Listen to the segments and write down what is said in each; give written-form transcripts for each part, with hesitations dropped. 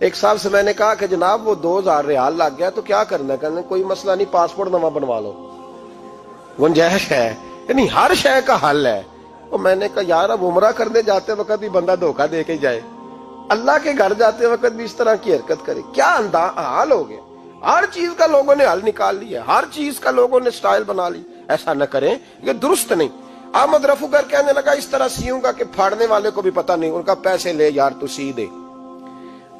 ایک صاحب سے میں نے کہا کہ جناب وہ 2000 ریال لگ گیا تو کیا کرنا ہے؟ کہنے کوئی مسئلہ نہیں، پاسپورٹ نواں بنوا لو، گنجائش ہے، یعنی ہر شے کا حل ہے۔ اور میں نے کہا یار اب عمرہ کرنے جاتے وقت بھی بندہ دھوکہ دے کے جائے، اللہ کے گھر جاتے وقت بھی اس طرح کی حرکت کرے، کیا حال ہو گیا؟ ہر چیز کا لوگوں نے حل نکال لیا، ہر چیز کا لوگوں نے سٹائل بنا لی۔ ایسا نہ کریں، یہ درست نہیں۔ احمد رفو گر کہنے لگا اس طرح سیوں گا کہ پھاڑنے والے کو بھی پتہ نہیں۔ ان کا پیسے لے یار تو سی دے۔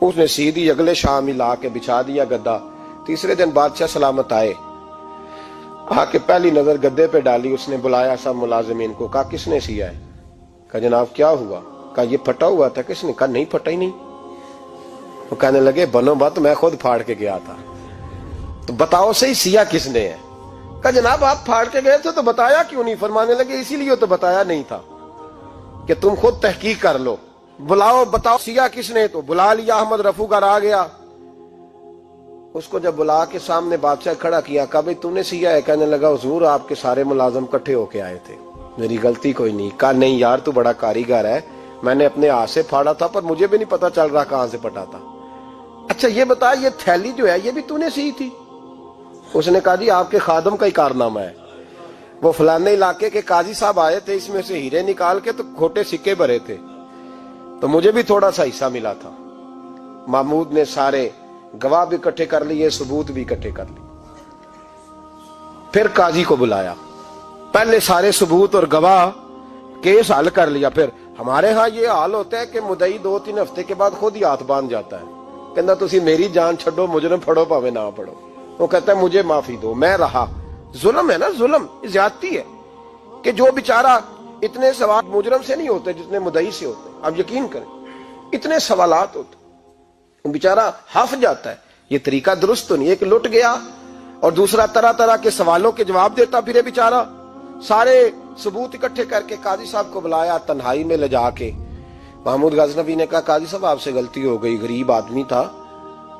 اس نے سی دی، اگلے شام ہی لا کے بچھا دیا گدا۔ تیسرے دن بادشاہ سلامت آئے، آ کے پہلی نظر گدے پہ ڈالی، اس نے بلایا سب ملازمین کو، کہا کس نے سیا ہے؟ کہا جناب کیا ہوا؟ کہا یہ پھٹا ہوا تھا۔ کس نے؟ کہا نہیں پھٹا ہی نہیں۔ وہ کہنے لگے بنو بات، میں خود پھاڑ کے گیا تھا، تو بتاؤ صحیح سیا کس نے ہے؟ کہا جناب آپ پھاڑ کے گئے تھے تو بتایا کیوں نہیں؟ فرمانے لگے اسی لیے تو بتایا نہیں تھا کہ تم خود تحقیق کر لو، بلاؤ بتاؤ سیا کس نے۔ تو بلا لیا، احمد رفو گر آ گیا۔ اس کو جب بلا کے سامنے بادشاہ کھڑا کیا، کہا بھئی تو نے سیا ہے؟ کہنے لگا حضور آپ کے سارے ملازم کٹھے ہو کے آئے تھے، میری غلطی کوئی نہیں۔ کہا نہیں یار تو بڑا کاریگر ہے، میں نے اپنے ہاتھ سے پھاڑا تھا پر مجھے بھی نہیں پتا چل رہا کہاں سے پھٹا تھا۔ اچھا یہ بتا یہ تھیلی جو ہے یہ بھی تو نے سی تھی؟ اس نے کہا جی آپ کے خادم کا ہی کارنامہ ہے، وہ فلانے علاقے کے قاضی صاحب آئے تھے، اس میں سے ہیرے نکال کے تو کھوٹے سکے بھرے تھے، تو مجھے بھی تھوڑا سا حصہ ملا تھا۔ محمود نے سارے گواہ بھی اکٹھے کر لیے، ثبوت بھی اکٹھے کر لیے۔ پھر قاضی کو بلایا، پہلے سارے ثبوت اور گواہ کیس حل کر لیا۔ پھر ہمارے ہاں یہ حال ہوتا ہے کہ مدعی 2-3 ہفتے کے بعد خود ہی ہاتھ باندھ جاتا ہے، کہنا تسی میری جان چھڈو، مجرم پھڑو پاوے نہ پڑھو۔ وہ کہتا ہے مجھے معافی دو، میں رہا۔ ظلم ہے نا، ظلم زیادتی ہے کہ جو بیچارہ اتنے سوال مجرم سے نہیں ہوتے جتنے مدعی سے ہوتے ہیں۔ آپ یقین کریں اتنے سوالات ہوتے، بیچارہ ہف جاتا ہے۔ یہ طریقہ درست تو نہیں، ایک لٹ گیا اور دوسرا طرح طرح کے سوالوں کے جواب دیتا پھرے بیچارہ۔ سارے ثبوت اکٹھے کر کے قاضی صاحب کو بلایا، تنہائی میں لے جا کے محمود غزنوی نے کہا قاضی صاحب آپ سے غلطی ہو گئی، غریب آدمی تھا،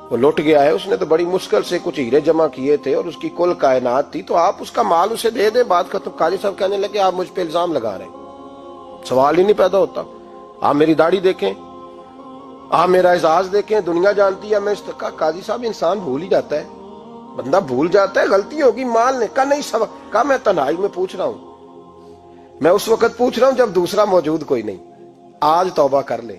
وہ لٹ گیا ہے، اس نے تو بڑی مشکل سے کچھ ہیرے جمع کیے تھے اور اس کی کل کائنات تھی، تو آپ اس کا مال اسے دے دیں، بات ختم۔ قاضی صاحب کہنے لگے آپ مجھ پہ الزام لگا رہے ہیں، سوال ہی نہیں پیدا ہوتا۔ آپ میری داڑھی دیکھیں، آپ میرا اعزاز دیکھیں، دنیا جانتی ہے میں اس کا۔ قاضی صاحب انسان بھول ہی جاتا ہے، بندہ بھول جاتا ہے، غلطی ہوگی، مال نے کہا نہیں سب کہا میں تنہائی میں پوچھ رہا ہوں، میں اس وقت پوچھ رہا ہوں جب دوسرا موجود کوئی نہیں، آج توبہ کر لے،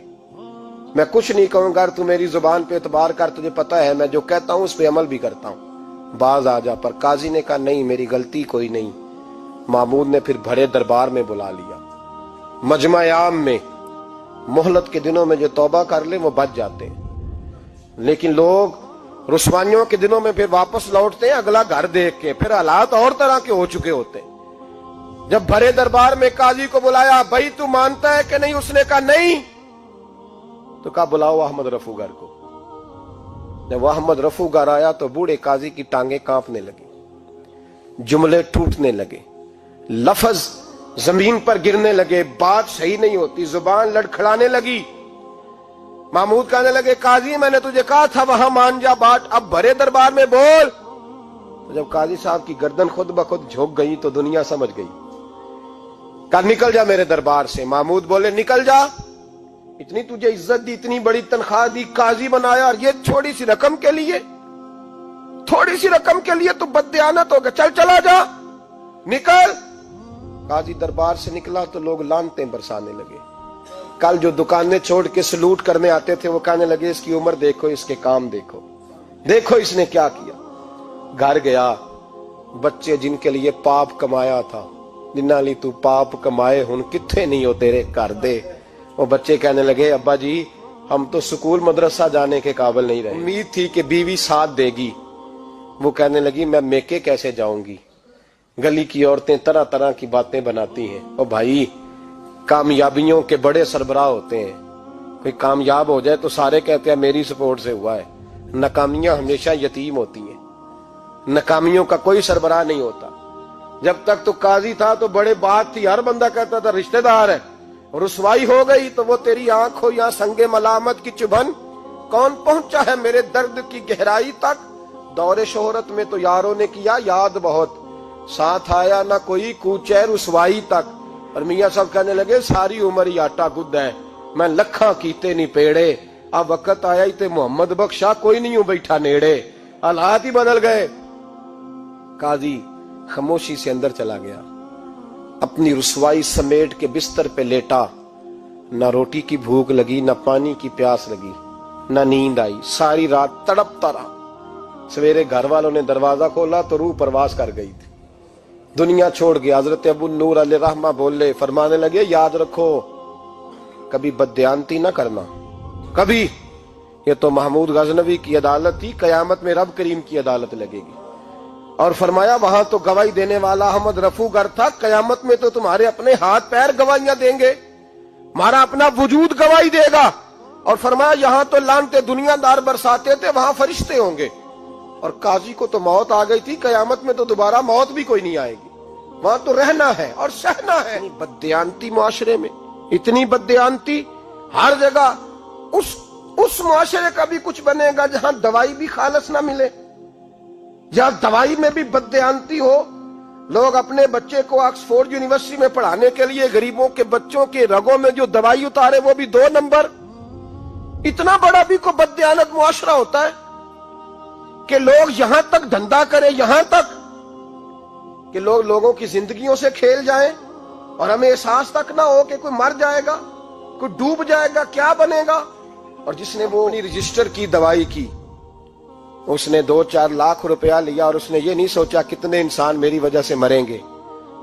میں کچھ نہیں کہوں گا، تو میری زبان پہ اعتبار کر، تجھے پتہ ہے میں جو کہتا ہوں اس پہ عمل بھی کرتا ہوں، باز آ جا۔ پر قاضی نے کہا نہیں میری غلطی کوئی نہیں۔ محمود نے پھر بھرے دربار میں بلا لیا، مجمع عام میں۔ مہلت کے دنوں میں جو توبہ کر لے وہ بچ جاتے ہیں، لیکن لوگ رسوائیوں کے دنوں میں پھر واپس لوٹتے ہیں اگلا گھر دیکھ کے، پھر حالات اور طرح کے ہو چکے ہوتے ہیں۔ جب بھرے دربار میں قاضی کو بلایا، بھائی تو مانتا ہے کہ نہیں؟ اس نے کہا نہیں۔ تو کہا بلاؤ احمد رفو گر کو۔ جب وہ احمد رفو گر آیا تو بوڑھے قاضی کی ٹانگیں کانپنے لگی، جملے ٹوٹنے لگے، لفظ زمین پر گرنے لگے، بات صحیح نہیں ہوتی، زبان لڑکھڑانے لگی۔ محمود کہنے لگے قاضی میں نے تجھے کہا تھا وہاں مان جا بات، اب بھرے دربار میں بول۔ تو جب قاضی صاحب کی گردن خود بخود جھک گئی تو دنیا سمجھ گئی، کہا نکل جا میرے دربار سے۔ محمود بولے نکل جا، اتنی تجھے عزت دی، اتنی بڑی تنخواہ دی، قاضی بنایا، اور یہ تھوڑی سی رقم کے لیے، تھوڑی سی رقم کے لیے تو بددیانت ہو گیا، چل چلا جا، نکل۔ قاضی دربار سے نکلا تو لوگ لعنتیں برسانے لگے۔ کل جو دکانیں چھوڑ کے سلوٹ کرنے آتے تھے وہ کہنے لگے اس کی عمر دیکھو، اس کے کام دیکھو، دیکھو اس نے کیا کیا۔ گھر گیا، بچے جن کے لیے پاپ کمایا تھا، جنہاں لی تو پاپ کمائے ہن کتھے نہیں ہو تیرے کر دے۔ وہ بچے کہنے لگے ابا جی ہم تو سکول مدرسہ جانے کے قابل نہیں رہے، امید تھی کہ بیوی ساتھ دے گی۔ وہ کہنے لگی میں میکے کیسے جاؤں گی، گلی کی عورتیں طرح طرح کی باتیں بناتی ہیں۔ اور بھائی کامیابیوں کے بڑے سربراہ ہوتے ہیں، کوئی کامیاب ہو جائے تو سارے کہتے ہیں میری سپورٹ سے ہوا ہے، ناکامیاں ہمیشہ یتیم ہوتی ہیں، ناکامیوں کا کوئی سربراہ نہیں ہوتا۔ جب تک تو قاضی تھا تو بڑے بات تھی، ہر بندہ کہتا تھا رشتہ دار ہے، رسوائی ہو گئی تو وہ تیری آنکھ ہو یا سنگ ملامت کی چبھن، کون پہنچا ہے میرے درد کی گہرائی تک، دور شہرت میں تو یاروں نے کیا یاد بہت، ساتھ آیا نہ کوئی کوچے رسوائی تک۔ اور میاں صاحب کہنے لگے ساری عمر ہی آٹا گد ہے، میں لکھاں کیتے نہیں پیڑے، اب وقت آیا ہی تے محمد بخشا کوئی نہیں ہوں بیٹھا نیڑے، حالات ہی بدل گئے۔ قاضی خاموشی سے اندر چلا گیا، اپنی رسوائی سمیٹ کے بستر پہ لیٹا، نہ روٹی کی بھوک لگی، نہ پانی کی پیاس لگی، نہ نیند آئی، ساری رات تڑپتا رہا۔ سویرے گھر والوں نے دروازہ کھولا تو روح پرواز کر گئی تھی، دنیا چھوڑ گیا۔ حضرت ابو نور علیہ رحمہ بولے، فرمانے لگے یاد رکھو کبھی بددیانتی نہ کرنا، کبھی۔ یہ تو محمود غزنوی کی عدالت تھی، قیامت میں رب کریم کی عدالت لگے گی۔ اور فرمایا وہاں تو گواہی دینے والا احمد رفو گر تھا، قیامت میں تو تمہارے اپنے ہاتھ پیر گواہیاں دیں گے، ہمارا اپنا وجود گواہی دے گا۔ اور فرمایا یہاں تو لانتے دنیا دار برساتے تھے، وہاں فرشتے ہوں گے۔ اور قاضی کو تو موت آ گئی تھی، قیامت میں تو دوبارہ موت بھی کوئی نہیں آئے گی، وہاں تو رہنا ہے اور سہنا ہے۔ بددیانتی معاشرے میں، اتنی بددیانتی ہر جگہ۔ اس معاشرے کا بھی کچھ بنے گا جہاں دوائی بھی خالص نہ ملے، جہاں دوائی میں بھی بددیانتی ہو۔ لوگ اپنے بچے کو آکسفورڈ یونیورسٹی میں پڑھانے کے لیے غریبوں کے بچوں کے رگوں میں جو دوائی اتارے وہ بھی 2 نمبر۔ اتنا بڑا بھی کوئی بددیانت معاشرہ ہوتا ہے کہ لوگ یہاں تک دھندا کریں، یہاں تک کہ لوگ لوگوں کی زندگیوں سے کھیل جائیں اور ہمیں احساس تک نہ ہو کہ کوئی مر جائے گا، کوئی ڈوب جائے گا، کیا بنے گا۔ اور جس نے وہ اپنی رجسٹر کی دوائی کی، اس نے 2-4 لاکھ روپیہ لیا اور اس نے یہ نہیں سوچا کتنے انسان میری وجہ سے مریں گے۔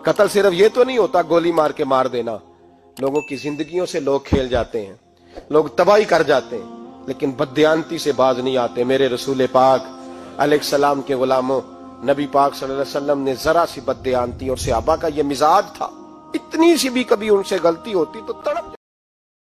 قتل صرف یہ تو نہیں ہوتا گولی مار کے مار دینا، لوگوں کی زندگیوں سے لوگ کھیل جاتے ہیں، لوگ تباہی کر جاتے ہیں، لیکن بددیانتی سے باز نہیں آتے۔ میرے رسول پاک علیہ السلام کے غلاموں، نبی پاک صلی اللہ علیہ وسلم نے ذرا سی بددیانتی، اور صحابہ کا یہ مزاج تھا، اتنی سی بھی کبھی ان سے غلطی ہوتی تو تڑپ